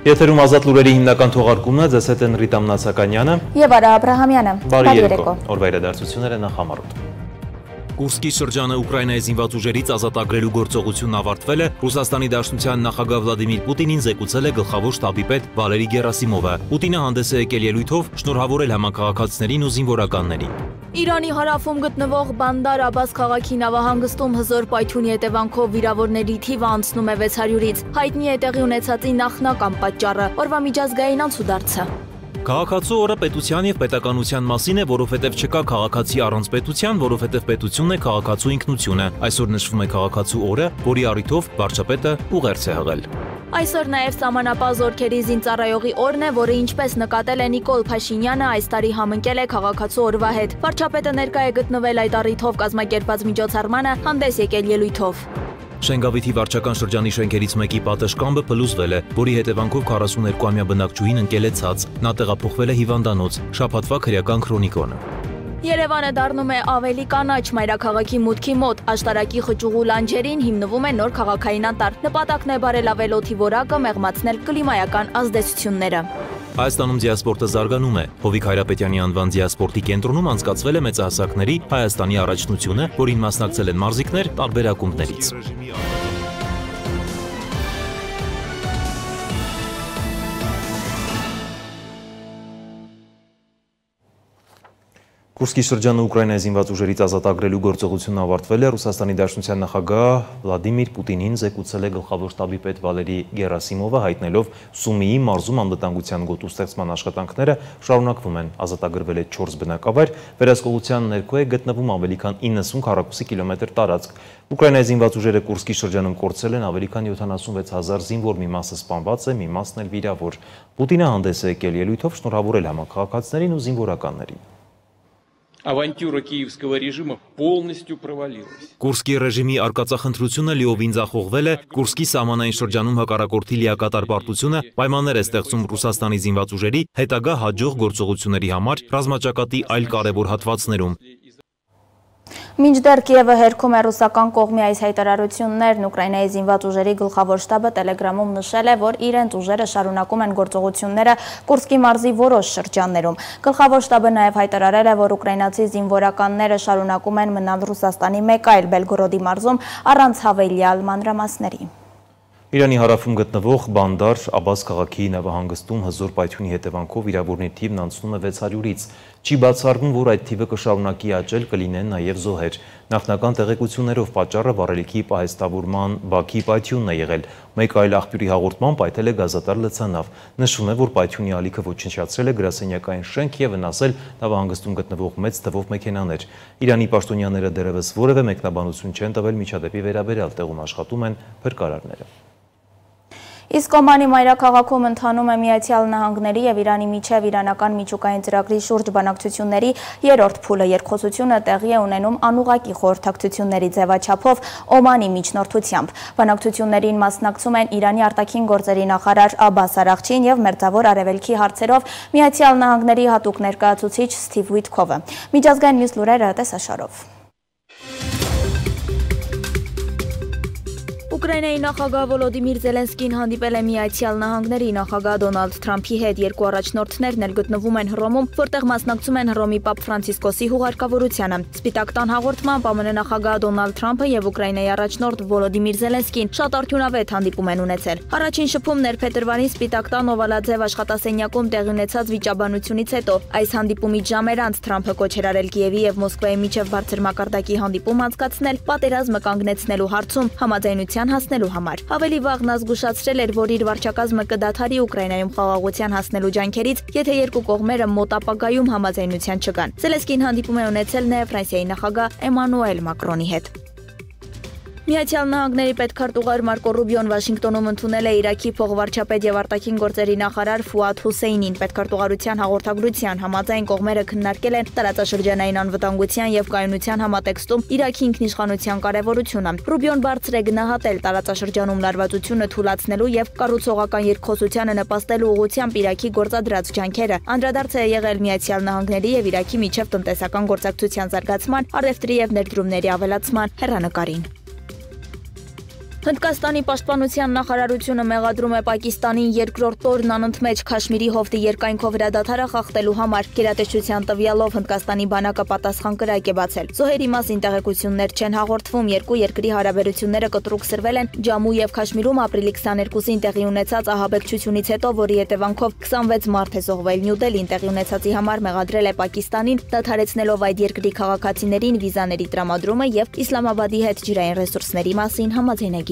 Եթերում ազատ լուրերի հիմնական թողարկումն է, ձեզ հետ են Ռիտա Մնացականյանը և Արա Աբրահամյանը։ Բարի երեկո, օրվա իրադարձությունները նախամարոտ։ Կուրսկի շրջանը Ուկրաինայի զինված ուժերից ազատագրելու գործողությունն ավարտվել է, Ռուսաստանի Դաշնության նախագահ Վլադիմիր Պուտինին զեկուցել է գլխավոր շտաբի պետ Վալերի Գերասիմովը։ Պուտինը հանդես է եկել ելույթով շնորհավորել համակարգացիներին ու զինվորականներին։ Իրանի հարավում գտնվող Բանդար Աբաս քաղաքի նավահանգստում հզոր պայթյունի հետևանքով վիրավորների թիվը անցնում է 600-ից։ Հայտնի է տեղի ունեցածի նախնական պատճառը՝ օրվա միջազգային անցուդարձը։ Քաղաքացու օրը պետության և պետականության մասին է, որովհետև չկա քաղաքացի առանց պետության, որովհետև պետությունն է քաղաքացու ինքնությունը։ Այսօր նշվում է քաղաքացու օրը, որի առիթով վարչապետը ուղերձ է հղել։ Այսօր նաև սահմանապահ զորքերի զինծառայողի օրն է, որը ինչպես նկատել է Նիկոլ Փաշինյանը, այս տարի համընկել է քաղաքացու օրվա հետ։ Վարչապետը ներկա է գտնվել այդ առիթով կազմակերպված միջոցառմանը, հանդես եկել ելույթով։ Շենգավիթի վարչական շրջանի շենքերից մեկի պատշգամբը փլուզվել է, որի հետևանքով 42-ամյա բնակչուհին ընկել է ցած։ Նա տեղափոխվել է հիվանդանոց, շաբաթվա քրեական քրոնիկոնը։ Երևանը դառնում է ավելի կանաչ մայրաքաղաքի մուտքի մոտ, աշտարակի խճուղու լանջերին հիմնվում է նոր քաղաքային անտառ։ Նպատակն է բարելավել օդի որակը, մեղմացնել կլիմայական ազդեցությունները։ Հայաստանում դիասպորտը զարգանում է։ Հովիկ Հայրապետյանի անվան դիասպորտի կենտրոնում անցկացվել է մեծահասակների Հայաստանի առաջնությունը, որին մասնակցել են մարզիկներ տարբեր ակումբներից։ Կուրսկի շրջանը Ուկրաինայի զինված ուժերից ազատագրելու գործողությունն ավարտվել է, Ռուսաստանի Դաշնության նախագահ Վլադիմիր Պուտինին զեկուցել է գլխավոր շտաբի պետ Վալերի Գերասիմովը, հայտնելով Սումիի մարզում անվտանգության գոտու ստեղծման աշխատանքները շարունակվում են, ազատագրվել է 4 բնակավայր, վերահսկողության ներքո է գտնվում ավելի քան 90 քառակուսի կիլոմետր տարածք։ Ուկրաինայի զինված ուժերը Կուրսկի շրջանում կորցրել են ավելի քան 76,000 զինվոր, մի մասը սպանված է, մի մասն էլ վիրավոր։ Պուտինը հանդես է եկել ելույթով շնորհավորել համակարգացիներին ու զինվորականներին։ Ավանտյուրա կիևского ռեժիմը полностью провалилась։ Կուրսկի ռեժիմի արկածախնդրությունը լիովին ձախողվել է, Կուրսկի սահմանային շրջանում հակառակորդի լիակատար պարտությունը պայմաններ է ստեղծում Ռուսաստանի զինված ուժերի հետագա հաջող գործողությունների համար ռազմաճակատի այլ կարևոր հատվածներում։ Մինչդեռ Կիևը հերքում է ռուսական կողմի այս հայտարարություններն, Ուկրաինայի զինված ուժերի գլխավոր շտաբը տելեգրամում նշել է, որ իրենց ուժերը շարունակում են գործողությունները Կուրսկի մարզի որոշ շրջաններում։ Գլխավոր շտաբը նաև հայտարարել է, որ ուկրաինացի զինվորականները շարունակում են մնալ Ռուսաստանի մեկ այլ Բելգորոդի մարզում առանց հավելյալ մանրամասների։ Իրանի հարավում գտնվող Բանդար Աբաս քաղաքի նավահանգստում հզոր պայթյունի հետևանքով վիրավորների թիվն անցնում է 600-ից։ Չի բացառվում, որ այդ թիվը կշարունակի աճել, կլինեն նաև զոհեր։ Նախնական տեղեկություններով պատճառը վառելիքի պահեստավորման բաքի պայթյունն է եղել։ Մեկ այլ աղբյուրի հաղորդմամբ պայթել է գազատար լցանավ։ Նշվում է, որ պայթյունի ալիքը ոչնչացրել է գրասենյակային շենք և վնասել նավահանգստում գտնվող մեծ թվով մեքենաներ։ Իրանի պաշտոնյաները դեռևս որևէ մեկնաբանություն չեն տվել միջադեպի վերաբերյալ, տեղում աշխատում են փրկարարները։ Իսկ Օմանի մայրաքաղաքում ընթանում է Միացյալ Նահանգների և Իրանի միջև իրանական միջուկային ծրագրի շուրջ բանակցությունների երրորդ փուլը։ Երկխոսությունը տեղի է ունենում անուղղակի խորհրդակցությունների ձևաչափով Օմանի միջնորդությամբ։ Բանակցություններին մասնակցում են Իրանի արտաքին գործերի նախարար Աբբաս Արաղչին և Մերձավոր Արևելքի հարցերով Միացյալ Նահանգների հատուկ ներկայացուցիչ Սթիվ Ուիթքովը։ Միջազգային մյուս լուրերը տեսաշարով։ Ուկրաինայի նախագահ Վոլոդիմիր Զելենսկին հանդիպել է Միացյալ Նահանգների նախագահ Դոնալդ Թրամփի հետ։ Երկու առաջնորդներն էլ գտնվում են Հռոմում, որտեղ մասնակցում են Հռոմի Պապ Ֆրանցիսկոսի հուղարկավորությանը։ Սպիտակ տան հաղորդմամբ ԱՄՆ նախագահ Դոնալդ Թրամփը և Ուկրաինայի առաջնորդ Վոլոդիմիր Զելենսկին շատ արդյունավետ հանդիպում են ունեցել։ Առաջին շփումն էր փետրվարին Սպիտակ տան օվալաձև աշխատասենյակում տեղի ունեցած վիճաբանությունից հետո։ Այս հանդիպումից ժամեր անց Թրամփը կոչ էր արել Կիևի և Մոսկվայի միջև բարձր մակարդակի հանդիպում անցկացնել պատերազմը կանգնեցնելու հարցում համաձայնության հասնելու համար։ Ավելի վաղ նա զգուշացրել էր, որ իր վարչակազմը կդադարի Ուկրաինայում խաղաղության հասնելու ջանքերից, եթե երկու կողմերը մոտ ապագայում համաձայնության չգան։ Զելենսկին հանդիպում է ունեցել նաև Ֆրանսիայի նախագահ Էմանուել Մակրոնի հետ։ Միացյալ Նահանգների պետքարտուղար Մարկո Ռուբիոն Վաշինգտոնում ընդունել է Իրաքի փոխվարչապետ և արտաքին գործերի նախարար Ֆուադ Հուսեյնին։ Պետքարտուղարության հաղորդագրության համաձայն կողմերը քննարկել են տարածաշրջանային անվտանգության և կայունության համատեքստում Իրաքի ինքնիշխանության կարևորությունը։ Ռուբիոն բարձր է գնահատել տարածաշրջանում լարվածությունը թուլացնելու և կառուցողական երկխոսությանը նպաստելու ուղղությամբ Իրաքի գործադրած ջանքերը։ Անդրադարձ է եղել Միացյալ Նահանգների և Իրաքի միջև տնտեսական գործակցության զարգացման, առևտրի և ներդրումների ավելացման հեռանկարին։ Հնդկաստանի պաշտպանության նախարարությունը մեղադրում է Պակիստանին երկրորդ օրն անընդմեջ Քաշմիրի հովտի երկայնքով հրադադարը խախտելու համար։ Գերատեսչության տվյալով Հնդկաստանի բանակը պատասխան կրակ է բացել։ Զոհերի մասին տեղեկություններ չեն հաղորդվում, երկու երկրի հարաբերությունները կտրուկ սրվել են Ջամու եւ Քաշմիրում ապրիլի 22-ին տեղի ունեցած ահաբեկչությունից հետո, որի հետևանքով 26 մարդ է զոհվել։ Նյու Դելհին տեղի ունեցածի համար մեղադրել է Պակիստանին, դադարեցնելով այդ երկրի քաղաքացիներին վիզաների տրամադրումը եւ Իսլամաբադի հետ ջրային ռեսուրսների մասին համաձայնագիր։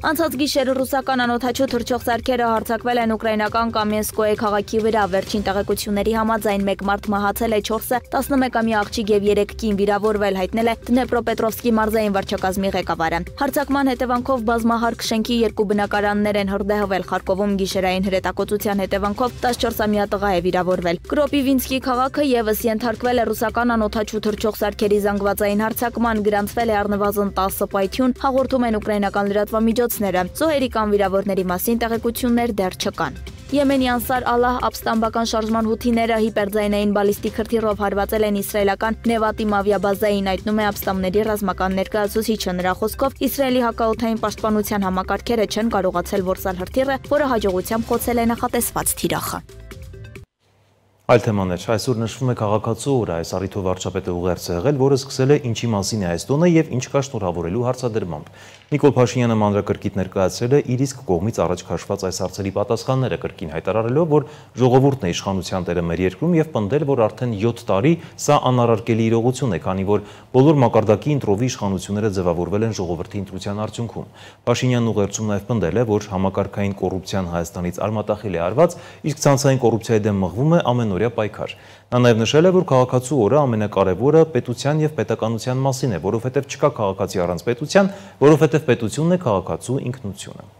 Անցած գիշեր ռուսական անօդաչու թռչող սարքերը հարձակվել են ուկրաինական Կամենսկոյե քաղաքի վրա։ Վերջին տեղեկությունների համաձայն 1 մարդ մահացել է, 4-ը 11-ամյա աղջիկ եւ 3 կին վիրավորվել, հայտնել է Դնեպրոպետրովսկի մարզային վարչակազմի ղեկավարը։ Հարձակման հետևանքով բազմահարկ շենքի 2 բնակարաններ են հրդեհվել։ Խարկովում գիշերային հրետակոծության հետևանքով 14-ամյա տղա է վիրավորվել։ Կրոպիվինսկի քաղաքը եւս ենթարկվել է ռուսական անօդաչու թռչող սարքերի զանգվածային հարձակման, գրանցվել է առնվազն 10 պայթյուն, հաղորդում են ուկրաինական լրատվամիջոցները։ Զոհերի կամ վիրավորների մասին տեղեկություններ դեռ չկան։ Եմենի Անսար Ալլահ ապստամբական շարժման հութիները հիպերձայնային բալիստիկ հրթիռով հարվածել են իսրայելական Նևատիմ ավիաբազային, այդնում է ապստամբների ռազմական ներկայացուցիչը։ Նրա խոսքով Իսրայելի հակաօդային պաշտպանության համակարգերը չեն կարողացել որսալ հրթիռը, որը հաջողությամբ խոցել է նախատեսված թիրախը։ Այլ թեմաներ, այսօր նշվում է քաղաքացու օրը, այս առիթով վարչապետը ուղերձ է եղել, որը սկսել է ինչի մասին է այս տոնը եւ ինչ կա շնորհավորելու հարցադրմամբ։ Նիկոլ Փաշինյանը մանրակրկիտ ներկայացրել է իր իսկ կողմից առաջ քաշված այս հարցերի պատասխանները, կրկին հայտարարելով, որ ժողովուրդն է իշխանության տերը մեր երկրում եւ պնդել, որ արդեն 7 տարի սա անարարկելի իրողություն է, քանի որ բոլոր մակարդակի ընտրովի իշխանությունները ձևավորվել են ժողովրդի ընտրության արդյունքում։ Փաշինյանն ուղերձում նաեւ պնդել է, որ համակարգային կոռուպցիան Հայաստանից արմատախիլ է արված, իսկ ցանցային կոռուպցիայի դեմ մղվում է ամենօրյա պայքար։ Նա նաև նշել է, որ քաղաքացու օրը ամենակարևորը պետության եւ պետականության մասին է, որովհետեւ չկա քաղաքացի առանց պետության, որովհետեւ պետությունն է քաղաքացու ինքնությունը։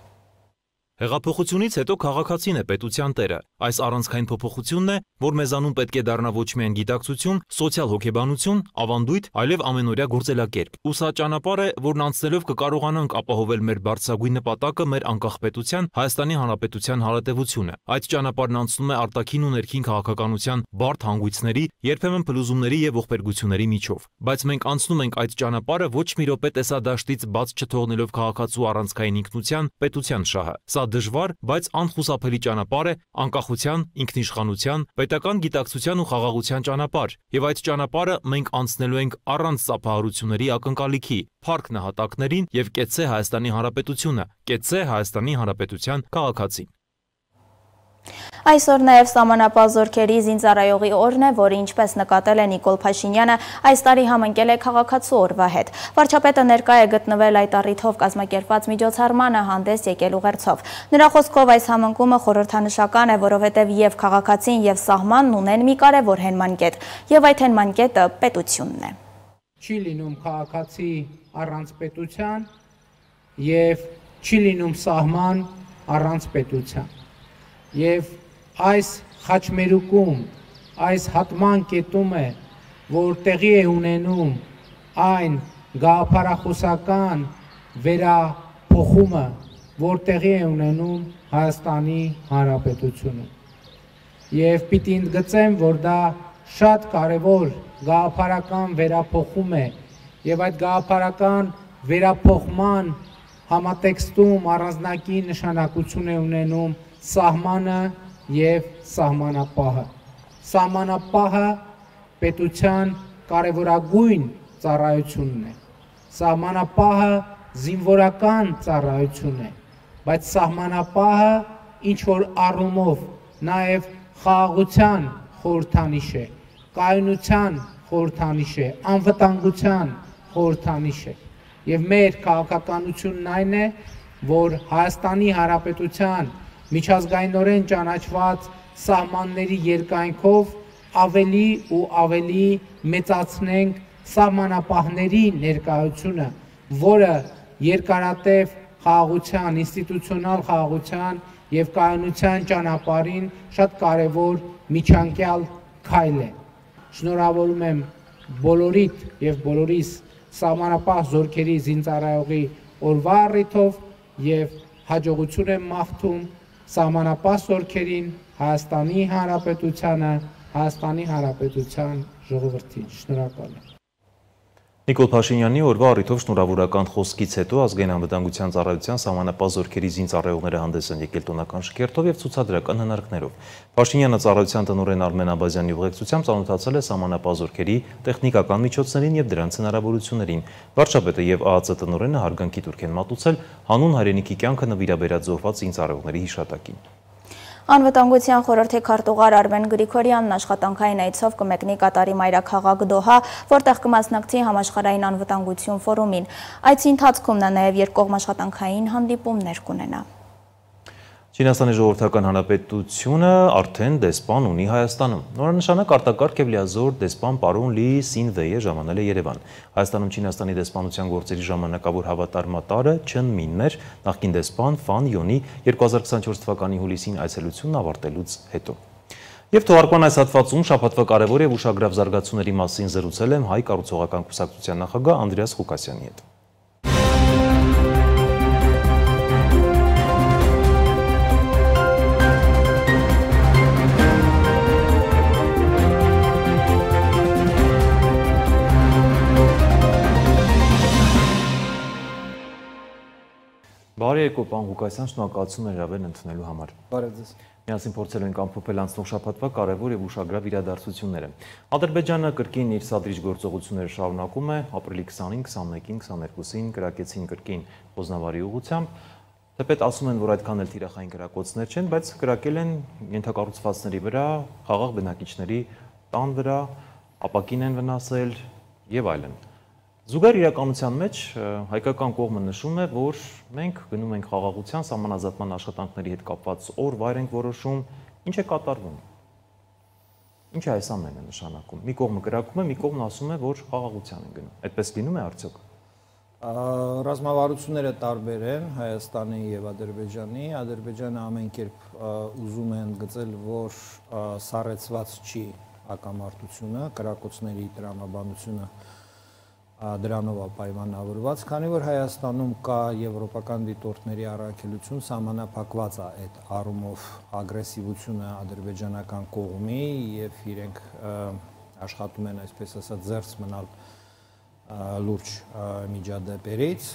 Հեղափոխությունից հետո քաղաքացին է պետության տերը։ Այս առանցքային փոփոխությունն է, որ մեզանում պետք է դառնա ոչ միայն գիտակցություն, սոցիալ հոգեբանություն, ավանդույթ, այլև ամենօրյա գործելակերպ։ Ու սա ճանապարհ է, որն անցնելով կկարողանանք ապահովել մեր բարձրագույն նպատակը, մեր անկախ պետության, Հայաստանի Հանրապետության հարատևությունը։ Այդ ճանապարհն անցնում է արտաքին ու ներքին քաղաքականության բարդ հանգույցների, երբեմն փլուզումների եւ ողբերգությունների միջով։ Բայց մենք անցնում ենք այդ ճանապարհը ոչ մի րոպե տեսադաշտից բաց չթողնելով քաղաքացու առանցքային ինքնության, պետության շահը։ Սա դժվար, բայց անխուսափելի ճանապարհ է անկախության, ինքնիշխանության, պետական գիտակցության ու խաղաղության ճանապարհ, եւ այդ ճանապարհը մենք անցնելու ենք առանց ծափահարությունների ակնկալիքի, փառք նահատակներին եւ կեցցե Հայաստանի Հանրապետությունը, կեցցե Հայաստանի Հանրապետության քաղաքացին։ Այսօր նաև սահմանապահ զորքերի զինծառայողի օրն է, որը ինչպես նկատել է Նիկոլ Փաշինյանը, այս տարի համընկել է քաղաքացու օրվա հետ։ Վարչապետը ներկա է գտնվել այդ առիթով կազմակերպված միջոցառմանը հանդես եկել ուղերձով։ Նրա խոսքով այս համընկումը խորհրդանշական է, որովհետև եւ քաղաքացին եւ սահմանն ունեն մի կարևոր հենման կետ, եւ այդ հենման կետը պետությունն է։ Չի լինում քաղաքացի առանց պետության եւ չի լինում սահման առանց պետության։ Եվ այս խաչմերուկում, այս հատման կետում է, որ տեղի է ունենում այն գաղափարախոսական վերափոխումը, որ տեղի է ունենում Հայաստանի Հանրապետությունում։ Եվ պիտի ընդգծեմ, որ դա շատ կարևոր գաղափարական վերափոխում է, եւ այդ գաղափարական վերափոխման համատեքստում առանձնակի նշանակություն է ունենում սահմանը եւ սահմանապահը։ Սահմանապահը պետության կարևորագույն ծառայությունն է։ Սահմանապահը զինվորական ծառայություն է, բայց սահմանապահը ինչ որ առումով նաեւ խաղաղության խորհրդանիշ է, կայունության խորհրդանիշ է, անվտանգության խորհրդանիշ է։ Եվ մեր քաղաքականությունն այն է, որ Հայաստանի Հանրապետության միջազգայինորեն ճանաչված սահմանների երկայնքով ավելի ու ավելի մեծացնենք սահմանապահների ներկայությունը, որը երկարատև խաղաղության, ինստիտուցիոնալ խաղաղության եւ կայունության ճանապարհին շատ կարեւոր միջանկյալ քայլ է։ Շնորհավորում եմ բոլորիդ եւ բոլորիս սահմանապահ զորքերի զինծառայողի օրվա առիթով եւ հաջողություն եմ մաղթում սահմանապահ զորքերին, Հայաստանի Հանրապետությանը, Հայաստանի Հանրապետության ժողովրդին։ Շնորհակալ եմ։ Նիկոլ Փաշինյանի օրվա առիթով շնորհավորական խոսքից հետո ազգային անվտանգության ծառայության սահմանապահ զորքերի զինծառայողները հանդես են եկել տոնական շքերթով եւ ցուցադրական հնարքներով։ Փաշինյանը ծառայության տնօրեն Արմեն Աբազյանի ուղեկցությամբ ծանոթացել է սահմանապահ զորքերի տեխնիկական միջոցներին եւ դրանց հնարավորություններին։ Վարչապետը եւ ԱԱԾ տնօրենը հարգանքի տուրք են մատուցել հանուն հայրենիքի կյանքը նվիրաբերած զոհված զինծառայողների հիշատակին։ Անվտանգության խորհրդի քարտուղար Արմեն Գրիգորյանն աշխատանքային այցով կմեկնի Կատարի մայրաքաղաք Դոհա, որտեղ կմասնակցի համաշխարհային անվտանգություն ֆորումին։ Այցի ընթացքում նա նաև երկկողմ աշխատանքային հանդիպումներ կունենա։ Չինաստանի ժողովրդական հանրապետությունը արդեն դեսպան ունի Հայաստանում։ Նորանշանակ արտակարգ եւ լիազոր դեսպան պարոն Լի Սինվեյը ժամանել է Երևան։ Հայաստանում Չինաստանի դեսպանության գործերի ժամանակավոր հավատարմատարը Չեն Մինն էր, նախկին դեսպան Ֆան Յոնի 2024 թվականի հուլիսին այցելությունն ավարտելուց հետո։ Եվ թողարկման այս հատվածում շաբաթվա կարևոր եւ ուշագրավ զարգացումների մասին զրուցել եմ Հայ կառուցողական կուսակցության նախագահ Անդրեաս Ղուկասյանի հետ։ Բարի եկեք, պարոն Ղուկասյան, շնորհակալություն հրավերն ընդունելու համար։ Բարև ձեզ։ Միասին փորձելու ենք ամփոփել անցնող շաբաթվա կարևոր եւ ուշագրավ իրադարձությունները։ Ադրբեջանը կրկին իր սադրիչ գործողությունները շարունակում է, ապրիլի 20-ին, 21-ին, 22-ին կրակեցին կրկին Խոզնավարի ուղղությամբ։ Թեպետ ասում են, որ այդքան էլ թիրախային կրակոցներ չեն, բայց կրակել են ենթակառուցվածքների վրա, խաղաղ բնակիչների տան վրա, ապակին են վնասել եւ այլն։ Զուգահեռ իրականության մեջ հայկական կողմը նշում է, որ մենք գնում ենք խաղաղության սահմանազատման աշխատանքների հետ կապված օր վայր ենք որոշում, ինչ է կատարվում։ Ինչ է այս ամենը նշանակում։ Մի կողմը կրակում է, մի կողմն ասում է, որ խաղաղության են գնում։ Այդպես լինում է արդյոք։ Ռազմավարությունները տարբեր են Հայաստանի եւ Ադրբեջանի։ Ադրբեջանը ամեն կերպ ուզում է ընդգծել, որ սառեցված չի հակամարտությունը, կրակոցների տրամաբանությունը դրանով է պայմանավորված, քանի որ Հայաստանում կա եվրոպական դիտորդների առաքելություն, սահմանափակված է այդ առումով ագրեսիվությունը ադրբեջանական կողմի եւ իրենք աշխատում են, այսպես ասած, զերծ մնալ լուրջ միջադեպերից,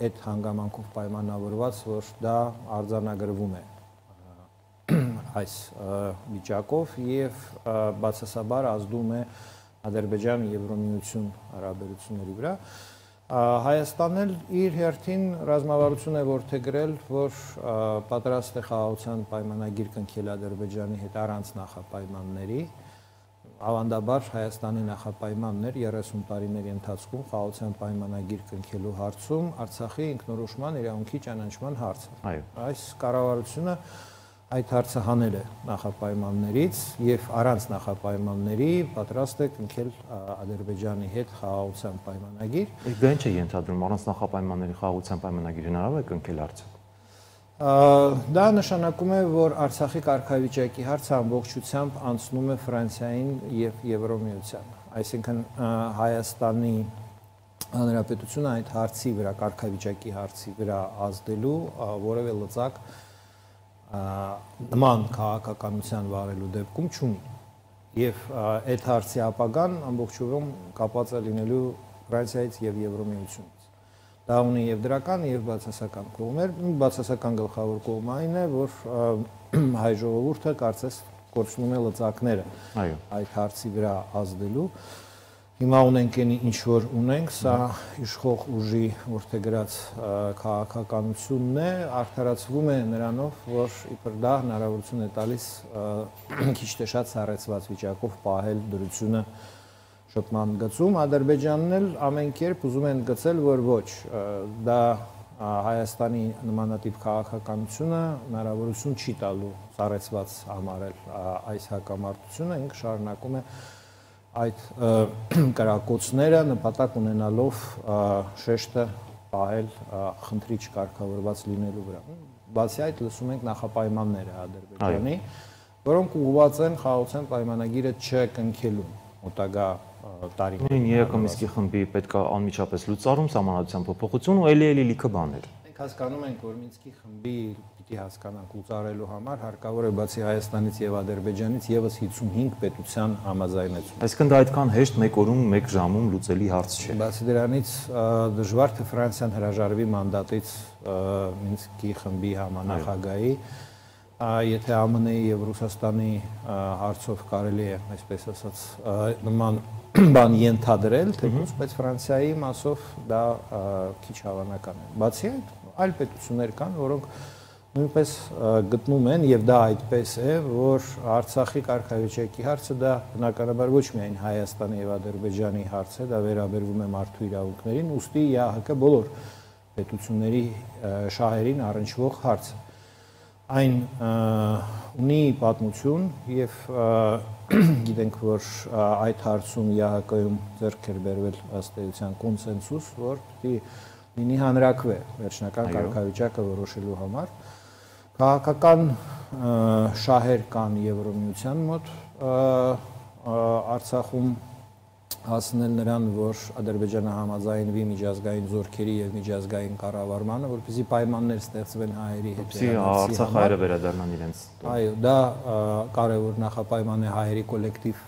այդ հանգամանքով պայմանավորված, որ դա արձանագրվում է այս վիճակով եւ բացասաբար ազդում է Ադրբեջան-Եվրոմիություն հարաբերությունների վրա։ Հայաստանն էլ իր հերթին ռազմավարություն է որդեգրել, որ պատրաստ է խաղաղության պայմանագիր կնքել Ադրբեջանի հետ առանց նախապայմանների։ Ավանդաբար Հայաստանի նախապայմանն էր 30 տարիների ընթացքում խաղաղության պայմանագիր կնքելու հարցում Արցախի ինքնորոշման իրավունքի ճանաչման հարցը։ Այս կառավարությունը այդ հարցը հանել է նախապայմաններից եւ առանց նախապայմանների պատրաստ է կնքել Ադրբեջանի հետ խաղաղության պայմանագիր։ Դա ինչ է ենթադրում, առանց նախապայմանների խաղաղության պայմանագիր հնարավոր է կնքել արդյոք։ Դա նշանակում է, որ Արցախի կարգավիճակի հարցը ամբողջությամբ անցնում է Ֆրանսիային եւ Եվրոմիությանը։ Այսինքն Հայաստանի Հանրապետությունը այդ հարցի վրա, կարգավիճակի հարցի վրա ազդելու որևէ լծակ նման քաղաքականության վարելու դեպքում չունի եւ այդ հարցի ապագան ամբողջովին կապված է լինելու Ֆրանսիայից եւ Եվրոմիությունից։ Դա ունի եւ դրական եւ բացասական կողմեր։ Բացասական գլխավոր կողմը այն է, որ հայ ժողովուրդը կարծես կորցնում է լծակները այդ հարցի վրա ազդելու։ Հիմա ունենք ինչ որ ունենք, սա իշխող ուժի որդեգրած քաղաքականությունն է, արդարացվում է նրանով, որ իբր դա հնարավորություն է տալիս քիչ թե շատ սառեցված վիճակով պահել դրությունը շփման գծում։ Ադրբեջանն էլ ամեն կերպ ուզում են գծել, որ ոչ, դա Հայաստանի նմանատիպ քաղաքականությունը հնարավորություն չի տալու սառեցված համարել այս հակամարտությունը, ինքը շարունակում է այդ կրակոցները նպատակ ունենալով շեշտը պահել խնդրի չկարգավորված լինելու վրա։ Բացի այդ լսում ենք նախապայմանները Ադրբեջանի, որոնք ուղղված են խաղաղության պայմանագիրը չկնքելու մոտակա տարիներին։ Երակամիսկի խմբի պետք է անմիջապես լուծարում, սահմանադրության փոփոխություն ու էլի լիքը բաներ։ Մենք հասկանում ենք, որ Մինսկի խմբի պիտի հասկանանք լուծարելու համար հարկավոր է բացի Հայաստանից եւ Ադրբեջանից եւս 55 պետության համաձայնեցում։ Այսինքն դա այդքան հեշտ 1 օրում, 1 ժամում լուծելի հարց չէ։ Բացի դրանից դժվար թե Ֆրանսիան հրաժարվի մանդատից Մինսկի խմբի համանախագահի, եթե ԱՄՆ-ի եւ Ռուսաստանի հարցով կարելի է, այսպես ասած, նման բան ենթադրել, թեկուզ, բայց Ֆրանսիայի մասով դա քիչ հավանական է։ Բացի այդ, այլ պետություններ կան, որոնք նույնպես գտնում են եւ դա այդպես է, որ Արցախի կարգավիճակի հարցը դա բնականաբար ոչ միայն Հայաստանի եւ Ադրբեջանի հարց է, դա վերաբերվում է մարդու իրավունքներին, ուստի ԵԱՀԿ բոլոր պետությունների շահերին առնչվող հարց է։ Այն ունի պատմություն եւ գիտենք, որ այդ հարցում ԵԱՀԿ-ում ձեռք էր բերվել ըստ էության կոնսենսուս, որ պիտի լինի հանրակրվե վերջնական կարգավիճակը որոշելու համար։ Քաղաքական շահեր կան Եվրոմիության մոտ Արցախում հասնել նրան, որ Ադրբեջանը համաձայնվի միջազգային զորքերի եւ միջազգային կառավարմանը, որպեսզի պայմաններ ստեղծվեն հայերի հետ։ Արցախ հայերը վերադառնան իրենց։ Այո, դա կարևոր նախապայման է հայերի կոլեկտիվ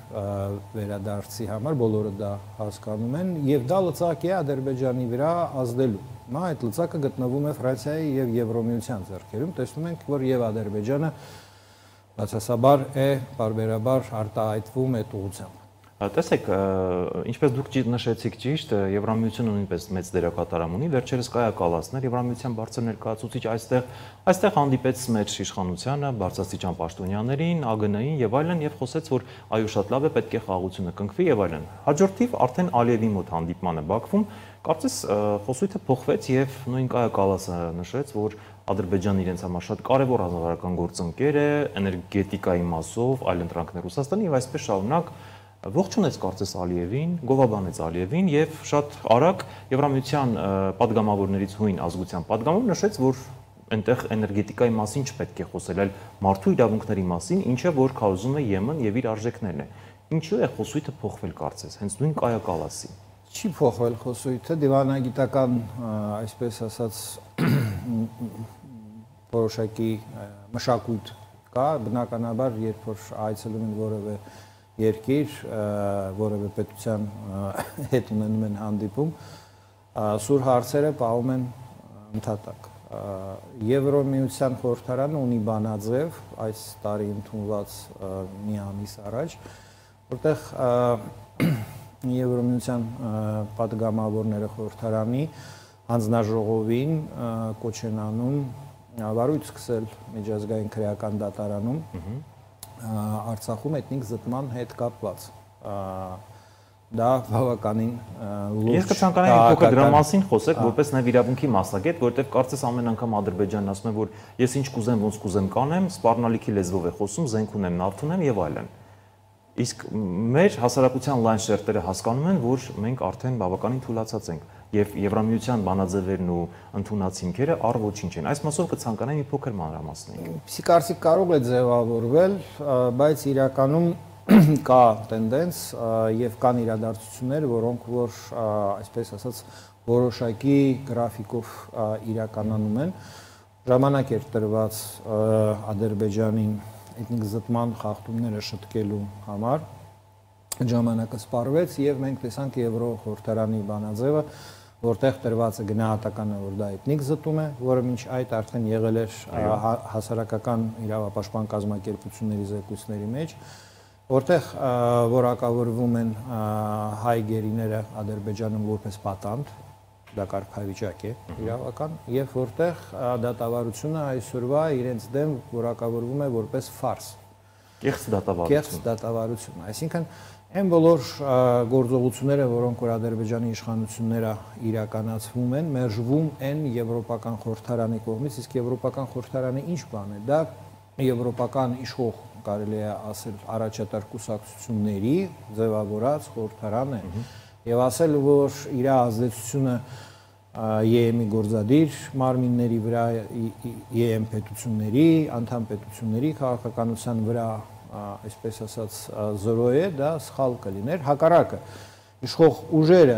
վերադարձի համար, բոլորը դա հասկանում են եւ դա լծակ է Ադրբեջանի վրա ազդելու։ Հիմա այդ լծակը գտնվում է Ֆրանսիայի եւ Եվրոմիության ձեռքերում, տեսնում ենք, որ եւ Ադրբեջանը բացասաբար է բարբերաբար արտահայտվում այդ ուղղությամբ։ Տեսեք, ինչպես դուք նշեցիք ճիշտ, Եվրամիությունը նույնպես մեծ դերակատարում ունի, վերջերս Կայա Կալասն էր Եվրամիության բարձր ներկայացուցիչ այստեղ հանդիպեց մեր իշխանությանը, բարձրաստիճան պաշտոնյաներին, ԱԳՆ-ին եւ այլն եւ խոսեց, որ այո, շատ լավ է, պետք է խաղաղությունը կնքվի եւ այլն։ Հաջորդիվ արդեն Ալիևի մոտ հանդիպմանը Բաքվում, կարծես խոսույթը փոխվեց եւ նույն Կայա Կալասը նշեց, որ Ադրբեջանը իրենց համար շատ կարևոր ռազմավարական գործընկեր է, էներգետիկայի մասով, այլ ընտրանքներ Ռուսաստանի եւ այսպես շարունակ ողջունեց կարծես Ալիևին, գովաբանեց Ալիևին եւ շատ արագ Եվրամիության падգամավորներից հույն ազգության падգամավոր նշեց, որ այնտեղ էներգետիկայի մասին չպետք է խոսել, այլ մարդու իրավունքների մասին, ինչը որ քարոզում է Եմեն եւ իր արժեքներն է։ Ինչու է խոսույթը փոխվել կարծես, հենց նույն Կայա Կալասի։ Չի փոխվել խոսույթը, դիվանագիտական, այսպես ասած, որոշակի մշակույթ կա, բնականաբար, երբ որ այցելում են որևէ երկիր, որևէ պետության հետ ունենում են հանդիպում, սուր հարցերը պահում են ընդհատակ։ Եվրոմիության խորհրդարանը ունի բանաձև այս տարի ընդունված մի ամիս առաջ, որտեղ Եվրոմիության падգամավորները խորհրդարանի հանձնաժողովին կոչ են անում վարույթ սկսել միջազգային քրեական դատարանում Արցախում էթնիկ զտման հետ կապված։ Դա բավականին լուրջ։ Ես կցանկանայի մի փոքր դրա մասին խոսեք, որպես նաև իրավունքի մասնագետ, որովհետև կարծես ամեն անգամ Ադրբեջանն ասում է, որ ես ինչ կուզեմ, ոնց կուզեմ կանեմ, սպառնալիքի լեզվով է խոսում, զենք ունեմ, նավթ ունեմ եւ այլն։ Իսկ մեր հասարակության լայն շերտերը հասկանում են, որ մենք արդեն բավականին թուլացած ենք եւ Եվրամիության բանաձևերն ու ընդունած հիմքերը առ ոչինչ են։ Այս մասով կցանկանայի մի փոքր մանրամասնենք։ Պսի կարծիք կարող է ձևավորվել, բայց իրականում կա տենդենս եւ կան իրադարձություններ, որոնք որ այսպես ասած որոշակի գրաֆիկով իրականանում են։ Ժամանակ էր տրված Ադրբեջանին էթնիկ զտման խախտումները շտկելու համար, ժամանակը սպառվեց եւ մենք տեսանք Եվրո խորհրդարանի բանաձևը, որտեղ տրված է գնահատականը, որ դա էթնիկ զտում է, որը մինչ այդ արդեն եղել էր հասարակական իրավապաշտպան կազմակերպությունների զեկույցների մեջ, որտեղ որակավորվում են հայ գերիները Ադրբեջանում որպես պատանդ, դա կարգավիճակ է իրավական, եւ որտեղ դատավարությունը այսօրվա իրենց դեմ որակավորվում է որպես ֆարս։ Կեղծ դատավարություն։ Կեղծ դատավարություն, այսինքն այն բոլոր գործողությունները, որոնք որ Ադրբեջանի իշխանությունները իրականացվում են, մերժվում են Եվրոպական խորհրդարանի կողմից, իսկ Եվրոպական խորհրդարանը ինչ բան է, դա եվրոպական իշխող կարելի է ասել առաջատար կուսակցությունների ձևավորած խորհրդարան է եւ ասել, որ իր ազդեցությունը ԵՄ-ի գործադիր մարմինների վրա, ԵՄ պետությունների, անդամ պետությունների քաղաքականության վրա, այսպես ասած, զրո է, դա սխալ կլիներ, հակառակը։ Իշխող ուժերը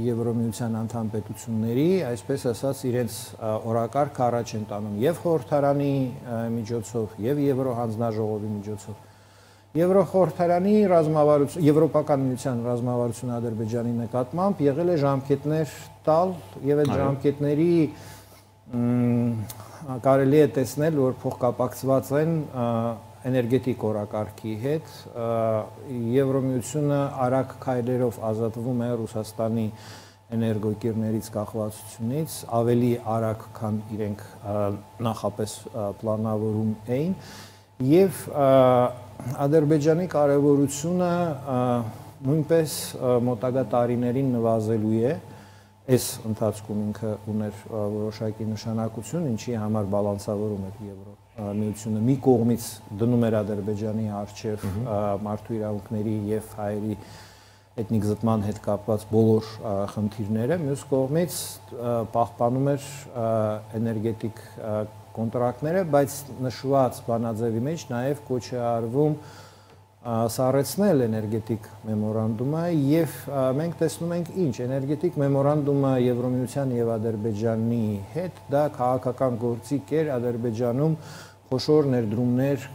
Եվրոմիության անդամ պետությունների, այսպես ասած, իրենց օրակարգ առաջ են տանում եւ խորհրդարանի միջոցով, եւ Եվրոհանձնաժողովի միջոցով։ Եվրոխորհրդարանի ռազմավարություն, Եվրոպական միության ռազմավարությունը Ադրբեջանի նկատմամբ եղել է ժամկետներ տալ եւ այդ ժամկետների կարելի է տեսնել, որ փոխկապակցված են էներգետիկ օրակարգի հետ, Եվրոմիությունը արագ քայլերով ազատվում է Ռուսաստանի էներգոկիրներից կախվածությունից, ավելի արագ, քան իրենք նախապես պլանավորում էին, եւ Ադրբեջանի կարևորությունը նույնպես մոտակա տարիներին նվազելու է, այս ընթացքում ինքը ուներ որոշակի նշանակություն, ինչի համար բալանսավորում էր Եվրոմիությունը մի կողմից դնում էր Ադրբեջանի առջև մարդու իրավունքների եւ հայերի էթնիկ զտման հետ կապված բոլոր խնդիրները, մյուս կողմից պահպանում էր էներգետիկ կոնտրակտները, բայց նշված բանաձևի մեջ նաև կոչ է արվում սառեցնել էներգետիկ մեմորանդումը եւ մենք տեսնում ենք ինչ էներգետիկ մեմորանդումը Եվրոմիության եւ Ադրբեջանի հետ դա քաղաքական գործիք էր Ադրբեջանում խոշոր ներդրումներ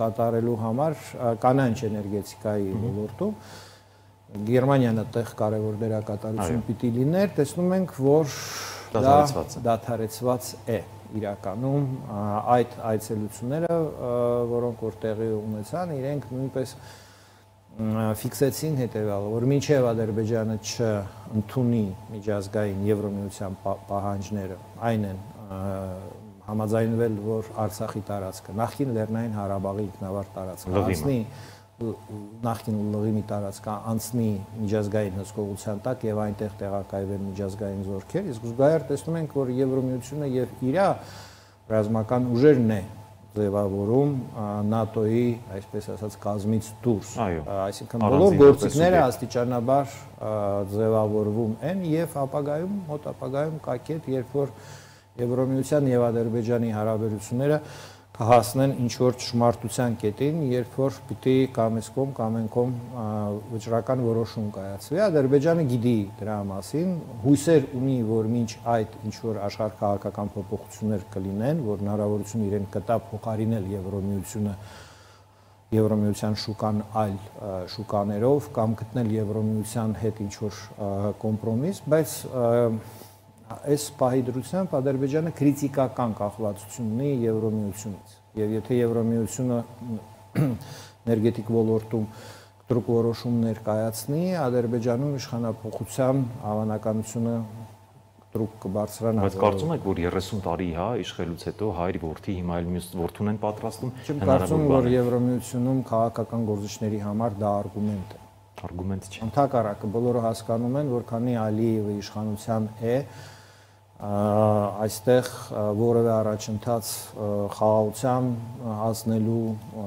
կատարելու համար կանանչ էներգետիկայի ոլորտում Գերմանիան այդտեղ կարևոր դերակատարություն պիտի լիներ տեսնում ենք որ դա դադարեցված է իրականում այդ այցելությունները, որոնք որ տեղի ունեցան, իրենք նույնպես ֆիքսեցին հետևյալը, որ մինչև Ադրբեջանը չընդունի միջազգային Եվրոմիության պահանջները, այն են համաձայնվել, որ Արցախի տարածքը, նախկին Լեռնային Ղարաբաղի ինքնավար տարածքը, անցնի նախկին Լղիմի տարածքը անցնի միջազգային հսկողության տակ եւ այնտեղ տեղակայվեն միջազգային զորքեր, իսկ զուգահեռ տեսնում ենք, որ Եվրոմիությունը եւ իր ռազմական ուժերն է ձևավորում ՆԱՏՕ-ի, այսպես ասած, կազմից դուրս, այսինքն բոլոր գործիքները աստիճանաբար ձևավորվում են եւ ապագայում, մոտ ապագայում կակետ, երբ որ Եվրոմիության եւ Ադրբեջանի հարաբերությունները կհասնեն ինչ-որ ճշմարտության կետին, երբ որ պիտի կամ այս կողմ, կամ այն կողմ վճռական որոշում կայացվի։ Ադրբեջանը գիտի դրա մասին, հույսեր ունի, որ մինչ այդ ինչ-որ աշխարհաքաղաքական փոփոխություններ կլինեն, որ հնարավորություն իրեն կտա փոխարինել Եվրոմիությունը Եվրոմիության շուկան այլ շուկաներով կամ գտնել Եվրոմիության հետ ինչ-որ կոմպրոմիս, բայց այս պահի դրությամբ Ադրբեջանը քրիտիկական կախվածություն ունի Եվրոմիությունից եւ եթե Եվրոմիությունը էներգետիկ ոլորտում կտրուկ որոշումներ կայացնի Ադրբեջանում իշխանափոխության հավանականությունը կտրուկ կբարձրանա բայց կարծում եք որ 30 տարի հա իշխելուց հետո հայր որդի հիմա էլ մյուս որդուն են պատրաստում Չեմ կարծում որ Եվրոմիությունում քաղաքական գործիչների համար դա արգումենտ է արգումենտ չէ Ընդհակառակը բոլորը հասկանում են որ քանի Ալիևը իշխանության է այստեղ որևէ առաջընթաց խաղաղության հասնելու